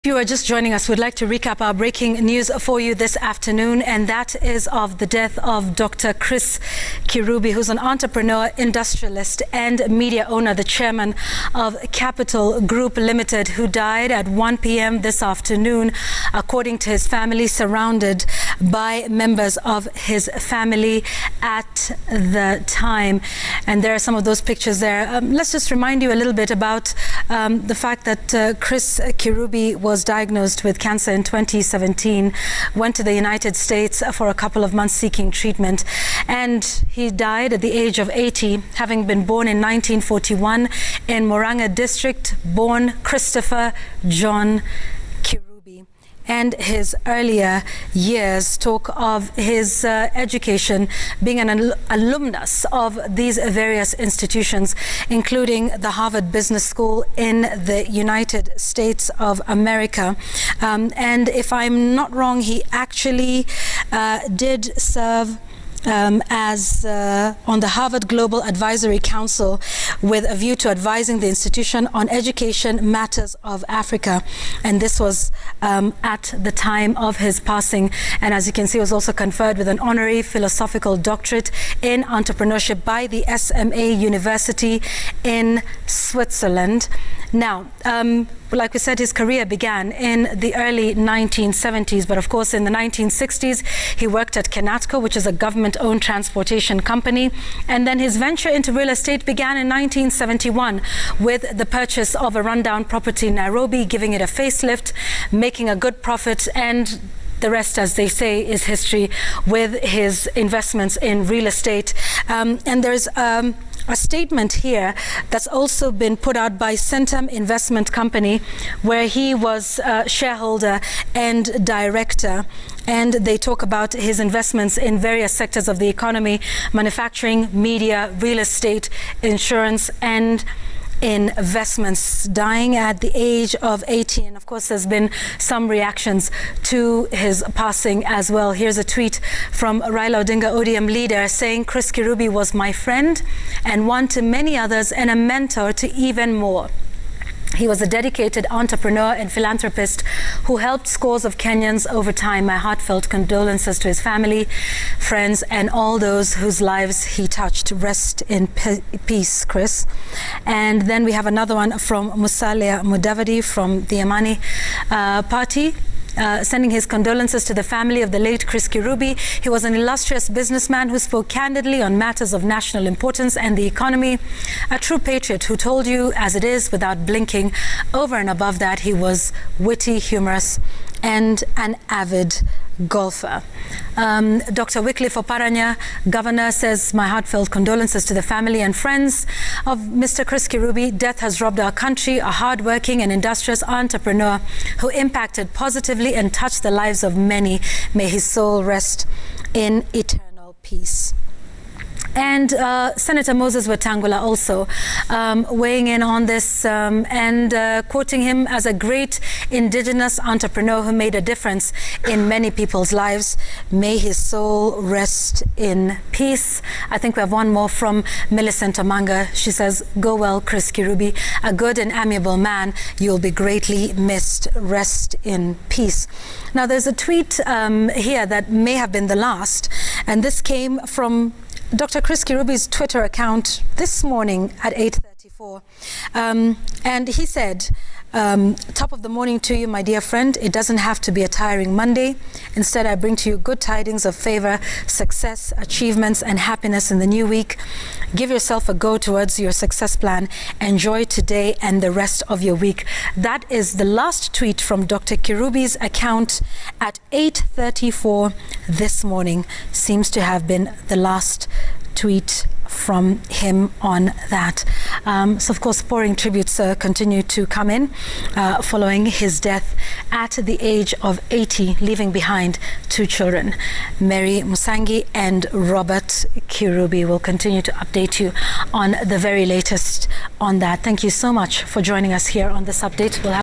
If you are just joining us, we'd like to recap our breaking news for you this afternoon, and that is of the death of Dr. Chris Kirubi, who's an entrepreneur, industrialist and media owner, the chairman of Capital Group Limited, who died at 1 p.m. this afternoon, according to his family, surrounded by members of his family at the time. And there are some of those pictures there. Let's just remind you a little bit about the fact that Chris Kirubi was diagnosed with cancer in 2017, went to the United States for a couple of months seeking treatment, and he died at the age of 80, having been born in 1941 in Múrang'a district, born Christopher John Kirubi. And his earlier years talk of his education, being an alumnus of these various institutions, including the Harvard Business School in the United States of America. And if I'm not wrong, he actually did serve as on the Harvard Global Advisory Council, with a view to advising the institution on education matters of Africa. And this was at the time of his passing. And as you can see, was also conferred with an honorary philosophical doctorate in entrepreneurship by the SMA University in Switzerland. Now, like we said, his career began in the early 1970s, but of course in the 1960s he worked at Kenyatta, which is a government-owned transportation company, and then his venture into real estate began in 1971 with the purchase of a rundown property in Nairobi, giving it a facelift, making a good profit, and the rest, as they say, is history with his investments in real estate. And there's a statement here that's also been put out by Centum Investment Company, where he was shareholder and director, and they talk about his investments in various sectors of the economy: manufacturing, media, real estate, insurance, and investments. Dying at the age of 80, and of course there's been some reactions to his passing as well. Here's a tweet from Raila Odinga, ODM leader, saying, "Chris Kirubi was my friend and one to many others, and a mentor to even more. He was a dedicated entrepreneur and philanthropist who helped scores of Kenyans over time. My heartfelt condolences to his family, friends, and all those whose lives he touched. Rest in peace, Chris." And then we have another one from Musalia Mudavadi from the Amani Party. Sending his condolences to the family of the late Chris Kirubi. He was an illustrious businessman who spoke candidly on matters of national importance and the economy. A true patriot who told you as it is without blinking. Over and above that, he was witty, humorous, and an avid golfer. Dr. Wycliffe Oparanya, governor, says, "My heartfelt condolences to the family and friends of Mr. Chris Kirubi. Death has robbed our country, a hardworking and industrious entrepreneur who impacted positively and touched the lives of many. May his soul rest in eternal peace." And Senator Moses Wetangula also weighing in on this and quoting him as a great indigenous entrepreneur who made a difference in many people's lives. May his soul rest in peace. I think we have one more from Millicent Omanga. She says, "Go well, Chris Kirubi, a good and amiable man. You'll be greatly missed. Rest in peace." Now, there's a tweet here that may have been the last, and this came from Dr. Chris Kirubi's Twitter account this morning at 8:34. And he said, "Top of the morning to you, my dear friend. It doesn't have to be a tiring Monday. Instead, I bring to you good tidings of favor, success, achievements, and happiness in the new week. Give yourself a go towards your success plan. Enjoy today and the rest of your week." That is the last tweet from Dr. Kirubi's account at 8:34 this morning. Seems to have been the last tweet from him on that. So of course, pouring tributes continue to come in following his death at the age of 80, leaving behind two children, Mary Musangi and Robert Kirubi. We'll continue to update you on the very latest on that. Thank you so much for joining us here on this update. We'll have